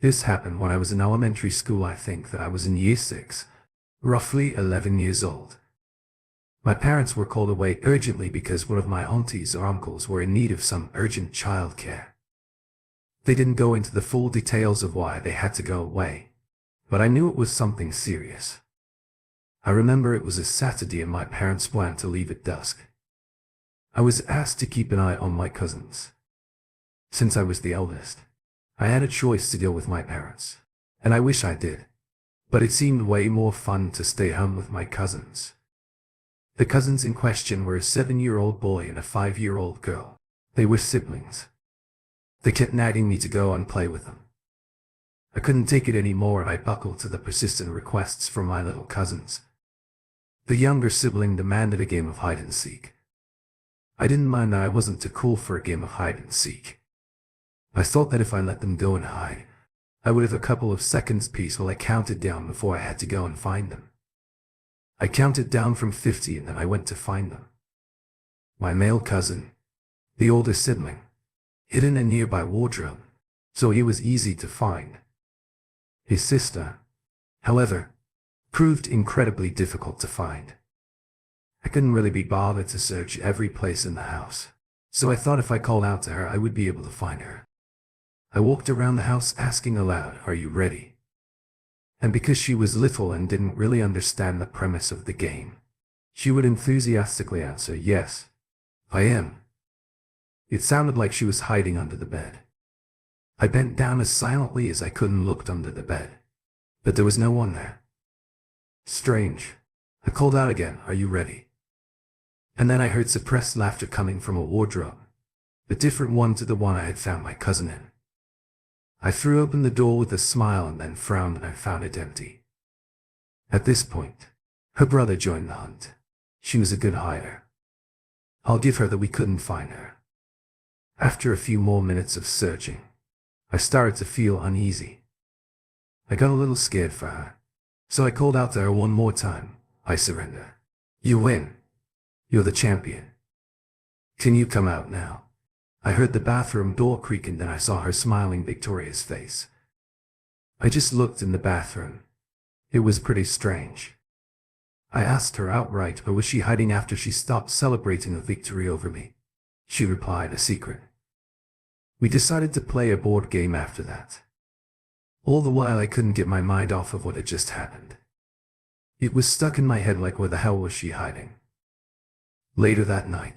This happened when I was in elementary school. I think that I was in year 6, roughly 11 years old. My parents were called away urgently because one of my aunties or uncles were in need of some urgent child care. They didn't go into the full details of why they had to go away, but I knew it was something serious. I remember it was a Saturday and my parents planned to leave at dusk. I was asked to keep an eye on my cousins. Since I was the eldest, I had a choice to deal with my parents, and I wish I did, but it seemed way more fun to stay home with my cousins. The cousins in question were a 7-year-old boy and a 5-year-old girl. They were siblings. They kept nagging me to go and play with them. I couldn't take it anymore and I buckled to the persistent requests from my little cousins. The younger sibling demanded a game of hide and seek. I didn't mind that I wasn't too cool for a game of hide and seek. I thought that if I let them go and hide, I would have a couple of seconds peace while I counted down before I had to go and find them. I counted down from 50 and then I went to find them. My male cousin, the older sibling, hid in a nearby wardrobe, so he was easy to find. His sister, however, proved incredibly difficult to find. I couldn't really be bothered to search every place in the house, so I thought if I called out to her I would be able to find her. I walked around the house asking aloud, "Are you ready?" And because she was little and didn't really understand the premise of the game, she would enthusiastically answer, "Yes, I am." It sounded like she was hiding under the bed. I bent down as silently as I could and looked under the bed, but there was no one there. Strange. I called out again, "Are you ready?" And then I heard suppressed laughter coming from a wardrobe, a different one to the one I had found my cousin in. I threw open the door with a smile and then frowned and I found it empty. At this point, her brother joined the hunt. She was a good hider. I'll give her that we couldn't find her. After a few more minutes of searching, I started to feel uneasy. I got a little scared for her, so I called out to her one more time, "I surrender. You win. You're the champion. Can you come out now?" I heard the bathroom door creak and then I saw her smiling, victorious face. I just looked in the bathroom. It was pretty strange. I asked her outright, or was she hiding after she stopped celebrating a victory over me? She replied, "A secret." We decided to play a board game after that. All the while I couldn't get my mind off of what had just happened. It was stuck in my head like, where the hell was she hiding? Later that night,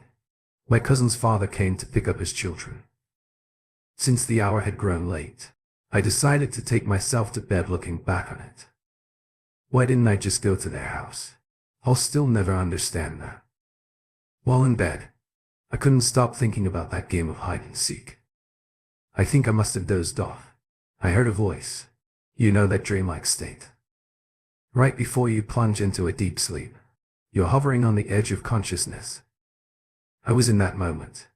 my cousin's father came to pick up his children. Since the hour had grown late, I decided to take myself to bed. Looking back on it, why didn't I just go to their house? I'll still never understand that. While in bed, I couldn't stop thinking about that game of hide and seek. I think I must have dozed off. I heard a voice. You know that dreamlike state? Right before you plunge into a deep sleep, you're hovering on the edge of consciousness. I was in that moment,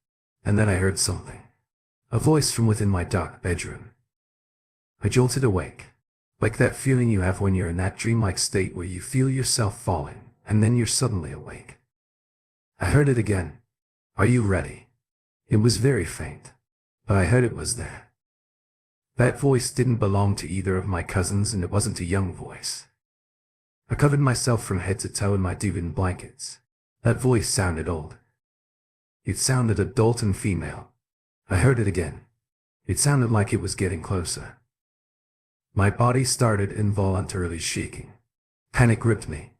and then I heard something. A voice from within my dark bedroom. I jolted awake, like that feeling you have when you're in that dreamlike state where you feel yourself falling, and then you're suddenly awake. I heard it again. "Are you ready?" It was very faint, but I heard it was there. That voice didn't belong to either of my cousins, and it wasn't a young voice. I covered myself from head to toe in my duvet and blankets. That voice sounded old. It sounded adult and female. I heard it again. It sounded like it was getting closer. My body started involuntarily shaking. Panic gripped me.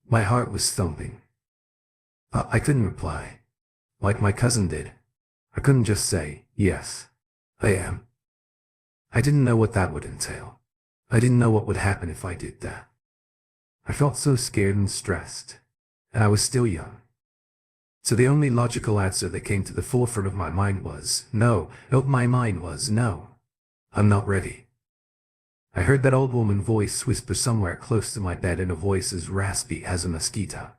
My heart was thumping. I couldn't reply, like my cousin did. I couldn't just say, "Yes, I am." I didn't know what that would entail. I didn't know what would happen if I did that. I felt so scared and stressed, and I was still young. So the only logical answer that came to the forefront of my mind was, no, I'm not ready. I heard that old woman voice whisper somewhere close to my bed in a voice as raspy as a mosquito.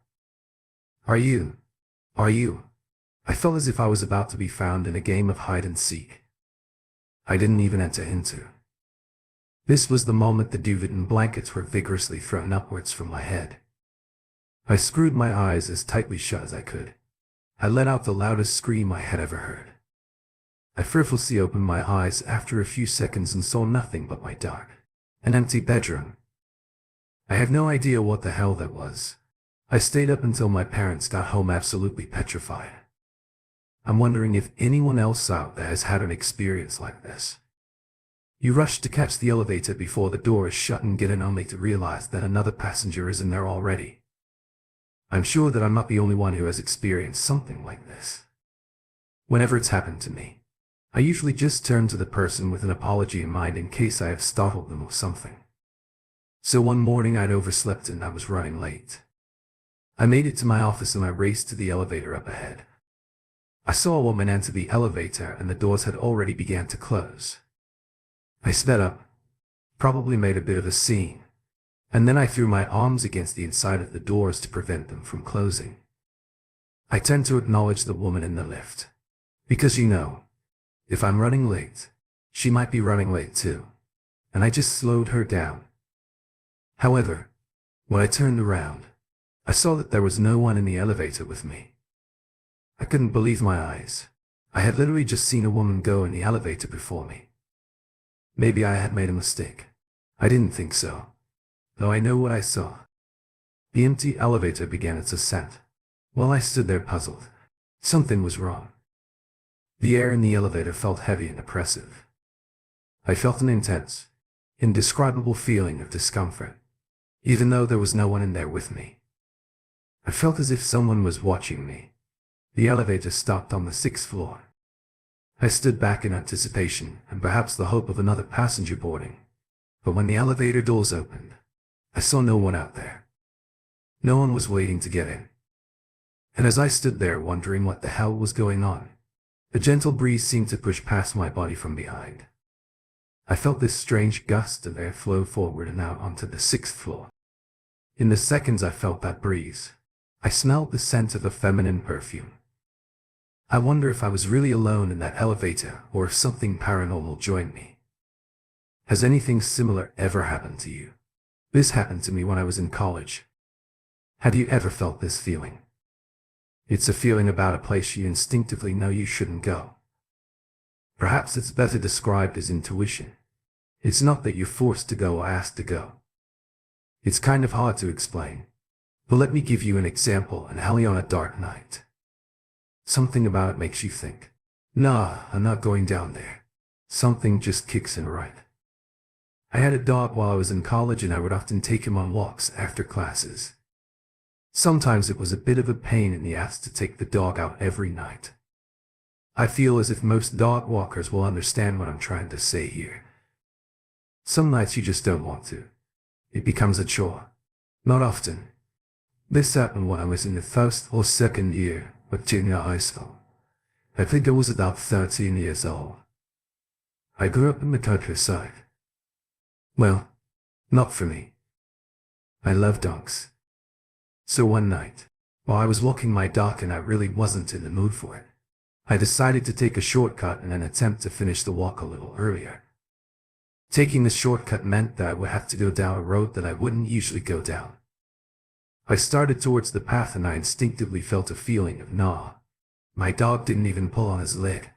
Are you? I felt as if I was about to be found in a game of hide and seek I didn't even enter into. This was the moment the duvet and blankets were vigorously thrown upwards from my head. I screwed my eyes as tightly shut as I could. I let out the loudest scream I had ever heard. I frivolously opened my eyes after a few seconds and saw nothing but my dark and empty bedroom. I have no idea what the hell that was. I stayed up until my parents got home absolutely petrified. I'm wondering if anyone else out there has had an experience like this. You rush to catch the elevator before the door is shut and get in only to realize that another passenger is in there already. I'm sure that I'm not the only one who has experienced something like this. Whenever it's happened to me, I usually just turn to the person with an apology in mind in case I have startled them with something. So one morning I'd overslept and I was running late. I made it to my office and I raced to the elevator up ahead. I saw a woman enter the elevator and the doors had already begun to close. I sped up, probably made a bit of a scene, and then I threw my arms against the inside of the doors to prevent them from closing. I tend to acknowledge the woman in the lift, because if I'm running late, she might be running late too, and I just slowed her down. However, when I turned around, I saw that there was no one in the elevator with me. I couldn't believe my eyes. I had literally just seen a woman go in the elevator before me. Maybe I had made a mistake. I didn't think so, though I know what I saw. The empty elevator began its ascent. While I stood there puzzled, something was wrong. The air in the elevator felt heavy and oppressive. I felt an intense, indescribable feeling of discomfort, even though there was no one in there with me. I felt as if someone was watching me. The elevator stopped on the 6th floor. I stood back in anticipation and perhaps the hope of another passenger boarding. But when the elevator doors opened, I saw no one out there. No one was waiting to get in. And as I stood there wondering what the hell was going on, a gentle breeze seemed to push past my body from behind. I felt this strange gust of air flow forward and out onto the 6th floor. In the seconds I felt that breeze, I smelled the scent of a feminine perfume. I wonder if I was really alone in that elevator or if something paranormal joined me. Has anything similar ever happened to you? This happened to me when I was in college. Have you ever felt this feeling? It's a feeling about a place you instinctively know you shouldn't go. Perhaps it's better described as intuition. It's not that you're forced to go or asked to go. It's kind of hard to explain. But let me give you an example and how on a dark night. Something about it makes you think, nah, I'm not going down there. Something just kicks in right. I had a dog while I was in college and I would often take him on walks after classes. Sometimes it was a bit of a pain in the ass to take the dog out every night. I feel as if most dog walkers will understand what I'm trying to say here. Some nights you just don't want to. It becomes a chore. Not often. This happened when I was in the 1st or 2nd year of junior high school. I think I was about 13 years old. I grew up in the countryside. Well, not for me. I love dogs. So one night, while I was walking my dog and I really wasn't in the mood for it, I decided to take a shortcut in an attempt to finish the walk a little earlier. Taking the shortcut meant that I would have to go down a road that I wouldn't usually go down. I started towards the path and I instinctively felt a feeling of awe. My dog didn't even pull on his leg.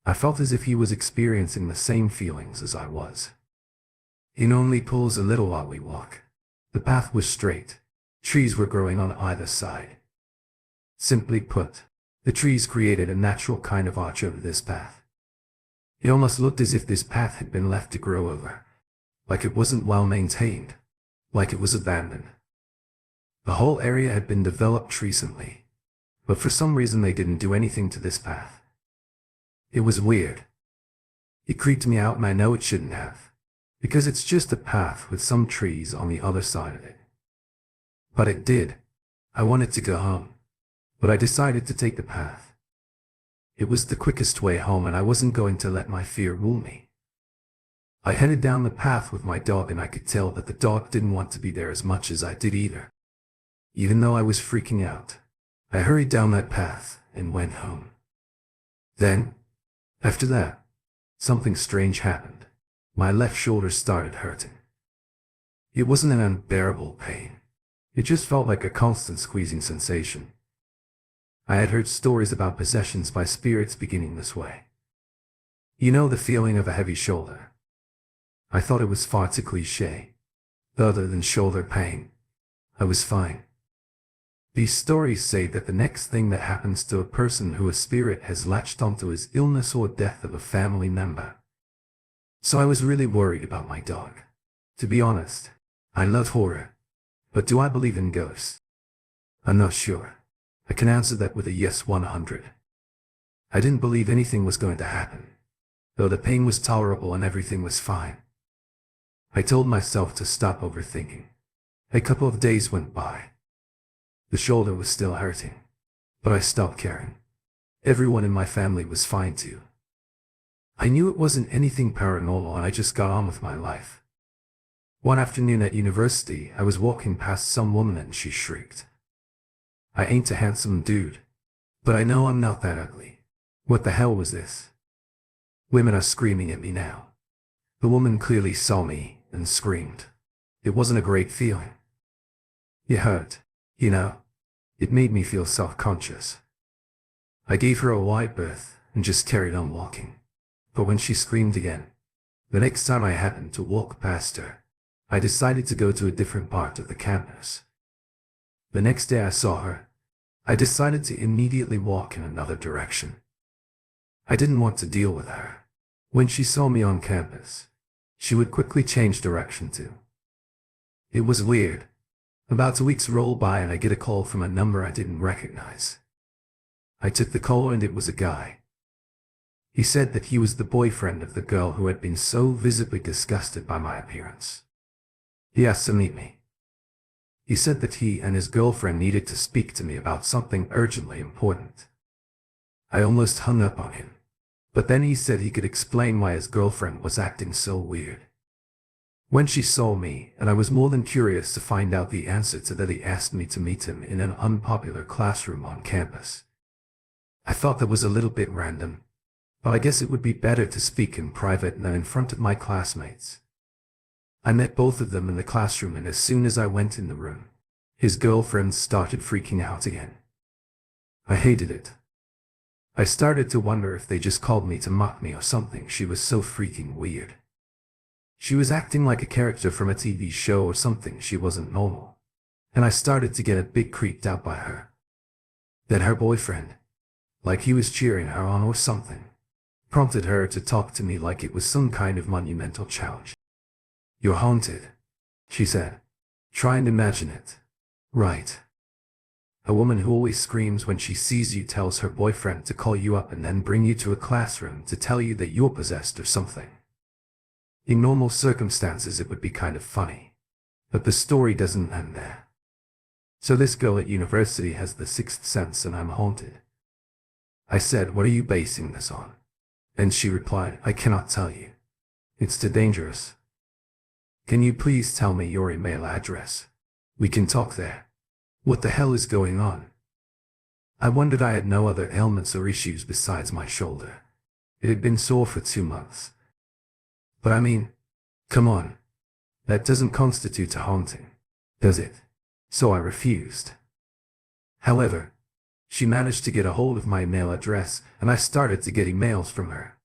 I felt as if he was experiencing the same feelings as I was. He only pulls a little while we walk. The path was straight. Trees were growing on either side. Simply put, the trees created a natural kind of arch over this path. It almost looked as if this path had been left to grow over. Like it wasn't well maintained. Like it was abandoned. The whole area had been developed recently, but for some reason they didn't do anything to this path. It was weird. It creeped me out and I know it shouldn't have, because it's just a path with some trees on the other side of it. But it did. I wanted to go home, but I decided to take the path. It was the quickest way home and I wasn't going to let my fear rule me. I headed down the path with my dog and I could tell that the dog didn't want to be there as much as I did either. Even though I was freaking out, I hurried down that path and went home. Then, after that, something strange happened. My left shoulder started hurting. It wasn't an unbearable pain. It just felt like a constant squeezing sensation. I had heard stories about possessions by spirits beginning this way, You know the feeling of a heavy shoulder. I thought it was far too cliché. Other than shoulder pain, I was fine. These stories say that the next thing that happens to a person who a spirit has latched onto is illness or death of a family member. So I was really worried about my dog. To be honest, I love horror. But do I believe in ghosts? I'm not sure. I can answer that with a yes 100. I didn't believe anything was going to happen, though the pain was tolerable and everything was fine. I told myself to stop overthinking. A couple of days went by. The shoulder was still hurting, but I stopped caring. Everyone in my family was fine too. I knew it wasn't anything paranormal and I just got on with my life. One afternoon at university, I was walking past some woman and she shrieked. I ain't a handsome dude, but I know I'm not that ugly. What the hell was this? Women are screaming at me now. The woman clearly saw me and screamed. It wasn't a great feeling. It hurt, you know. It made me feel self-conscious. I gave her a wide berth and just carried on walking. But when she screamed again, the next time I happened to walk past her, I decided to go to a different part of the campus. The next day I saw her, I decided to immediately walk in another direction. I didn't want to deal with her. When she saw me on campus, she would quickly change direction too. It was weird. About 2 weeks roll by and I get a call from a number I didn't recognize. I took the call and it was a guy. He said that he was the boyfriend of the girl who had been so visibly disgusted by my appearance. He asked to meet me. He said that he and his girlfriend needed to speak to me about something urgently important. I almost hung up on him, but then he said he could explain why his girlfriend was acting so weird. When she saw me, and I was more than curious to find out the answer to that, he asked me to meet him in an unpopular classroom on campus. I thought that was a little bit random, but I guess it would be better to speak in private than in front of my classmates. I met both of them in the classroom, and as soon as I went in the room, his girlfriend started freaking out again. I hated it. I started to wonder if they just called me to mock me or something. She was so freaking weird. She was acting like a character from a TV show or something. She wasn't normal. And I started to get a bit creeped out by her. Then her boyfriend, like he was cheering her on or something, prompted her to talk to me like it was some kind of monumental challenge. "You're haunted," she said. "Try and imagine it." Right. A woman who always screams when she sees you tells her boyfriend to call you up and then bring you to a classroom to tell you that you're possessed or something. In normal circumstances it would be kind of funny, but the story doesn't end there. So this girl at university has the sixth sense and I'm haunted. I said, "What are you basing this on?" And she replied, "I cannot tell you. It's too dangerous. Can you please tell me your email address? We can talk there." What the hell is going on? I wondered. I had no other ailments or issues besides my shoulder. It had been sore for 2 months. But I mean, come on. That doesn't constitute a haunting, does it? So I refused. However, she managed to get a hold of my email address and I started to get emails from her.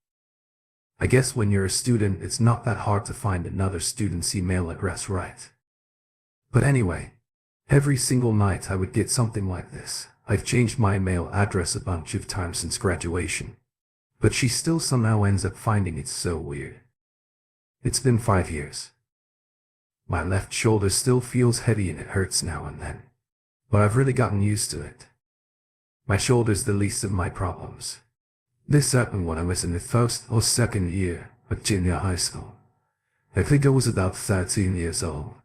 I guess when you're a student, it's not that hard to find another student's email address, right? But anyway, every single night I would get something like this. I've changed my email address a bunch of times since graduation, but she still somehow ends up finding it so weird. It's been 5 years. My left shoulder still feels heavy and it hurts now and then, but I've really gotten used to it. My shoulder's the least of my problems. This happened when I was in the first or second year of junior high school. I think I was about 13 years old.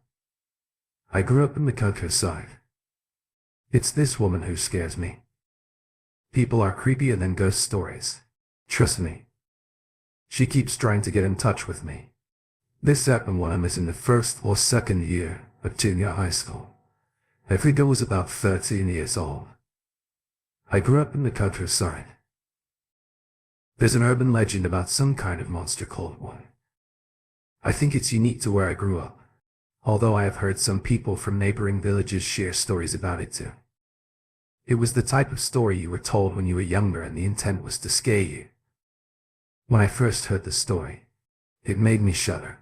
I grew up in the countryside. It's this woman who scares me. People are creepier than ghost stories. Trust me. She keeps trying to get in touch with me. This happened when I was in the first or second year of junior high school. I think I was about 13 years old. I grew up in the countryside. There's an urban legend about some kind of monster called one. I think it's unique to where I grew up, although I have heard some people from neighboring villages share stories about it too. It was the type of story you were told when you were younger and the intent was to scare you. When I first heard the story, it made me shudder.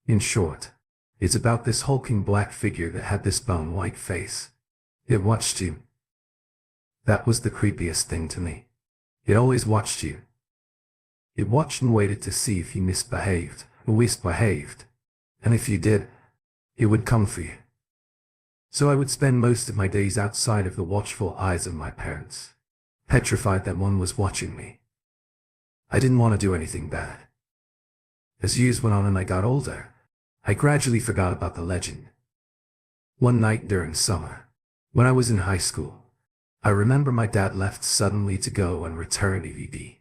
In short, it's about this hulking black figure that had this bone-white face. It watched you. That was the creepiest thing to me. It always watched you. It watched and waited to see if you misbehaved or misbehaved. And if you did, it would come for you. So I would spend most of my days outside of the watchful eyes of my parents, petrified that one was watching me. I didn't want to do anything bad. As years went on and I got older, I gradually forgot about the legend. One night during summer, when I was in high school, I remember my dad left suddenly to go and return EVD.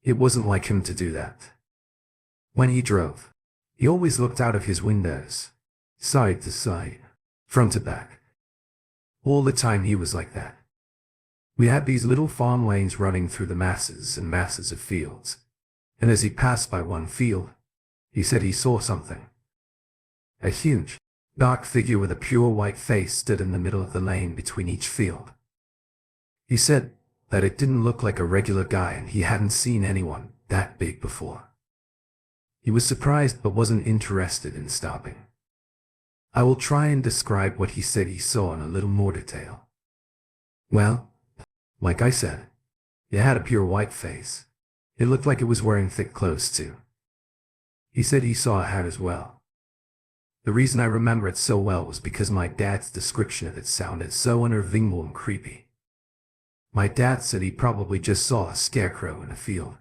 It wasn't like him to do that. When he drove, he always looked out of his windows, side to side, front to back. All the time he was like that. We had these little farm lanes running through the masses and masses of fields, and as he passed by one field, he said he saw something. A huge, dark figure with a pure white face stood in the middle of the lane between each field. He said that it didn't look like a regular guy and he hadn't seen anyone that big before. He was surprised but wasn't interested in stopping. I will try and describe what he said he saw in a little more detail. Well, like I said, it had a pure white face. It looked like it was wearing thick clothes too. He said he saw a hat as well. The reason I remember it so well was because my dad's description of it sounded so unnerving and creepy. My dad said he probably just saw a scarecrow in a field.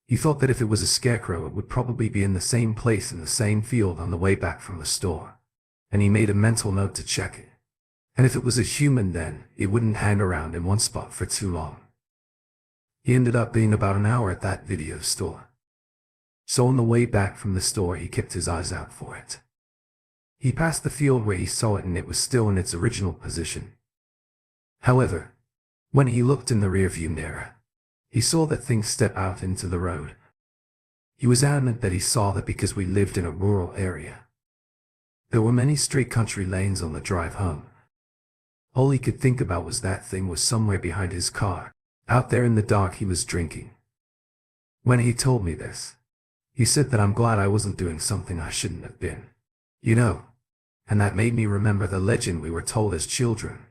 He thought that if it was a scarecrow it would probably be in the same place in the same field on the way back from the store, and he made a mental note to check it. And if it was a human then, it wouldn't hang around in one spot for too long. He ended up being about an hour at that video store. So on the way back from the store he kept his eyes out for it. He passed the field where he saw it and it was still in its original position. However, when he looked in the rearview mirror, he saw that thing step out into the road. He was adamant that he saw that because we lived in a rural area. There were many straight country lanes on the drive home. All he could think about was that thing was somewhere behind his car. Out there in the dark he was drinking. When he told me this, he said that I'm glad I wasn't doing something I shouldn't have been. You know, and that made me remember the legend we were told as children.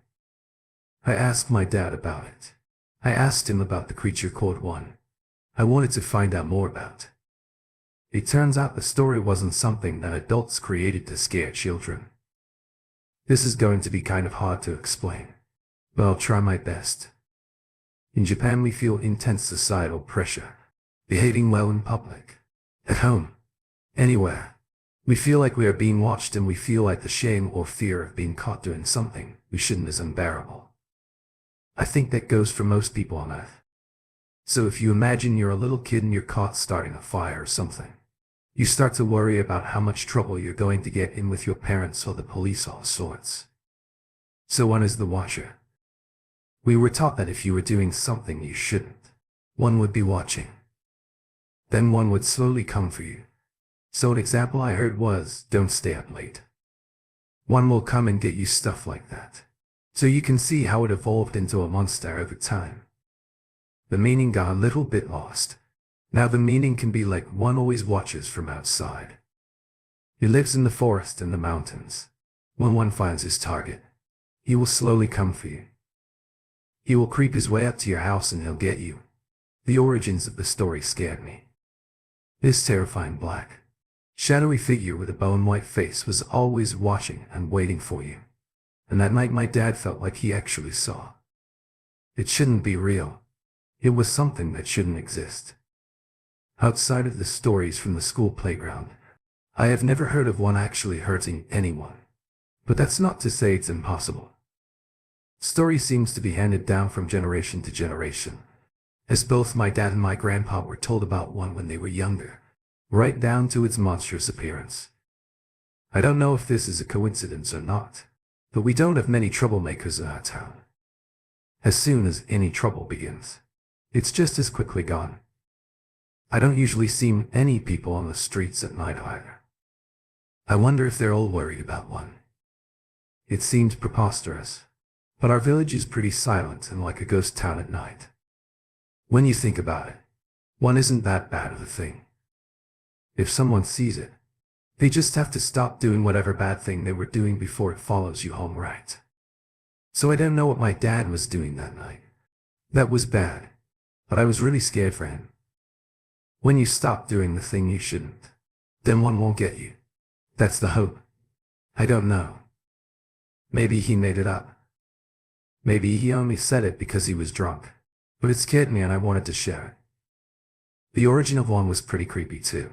I asked my dad about it. I asked him about the creature called One. I wanted to find out more about. It turns out the story wasn't something that adults created to scare children. This is going to be kind of hard to explain, but I'll try my best. In Japan we feel intense societal pressure, behaving well in public, at home, anywhere. We feel like we are being watched and we feel like the shame or fear of being caught doing something we shouldn't is unbearable. I think that goes for most people on Earth. So if you imagine you're a little kid and you're caught starting a fire or something, you start to worry about how much trouble you're going to get in with your parents or the police, all sorts. So One is the watcher. We were taught that if you were doing something you shouldn't, One would be watching. Then One would slowly come for you. So an example I heard was, don't stay up late. One will come and get you, stuff like that. So you can see how it evolved into a monster over time. The meaning got a little bit lost. Now the meaning can be like One always watches from outside. He lives in the forest and the mountains. When One finds his target, he will slowly come for you. He will creep his way up to your house and he'll get you. The origins of the story scared me. This terrifying black, shadowy figure with a bone-white face was always watching and waiting for you. And that night my dad felt like he actually saw. It shouldn't be real. It was something that shouldn't exist. Outside of the stories from the school playground, I have never heard of One actually hurting anyone. But that's not to say it's impossible. Story seems to be handed down from generation to generation, as both my dad and my grandpa were told about One when they were younger, right down to its monstrous appearance. I don't know if this is a coincidence or not, but we don't have many troublemakers in our town. As soon as any trouble begins, it's just as quickly gone. I don't usually see any people on the streets at night either. I wonder if they're all worried about One. It seems preposterous, but our village is pretty silent and like a ghost town at night. When you think about it, One isn't that bad of a thing. If someone sees it, they just have to stop doing whatever bad thing they were doing before it follows you home, right? So I don't know what my dad was doing that night. That was bad. But I was really scared for him. When you stop doing the thing you shouldn't, then one won't get you. That's the hope. I don't know. Maybe he made it up. Maybe he only said it because he was drunk. But it scared me and I wanted to share it. The origin of one was pretty creepy too.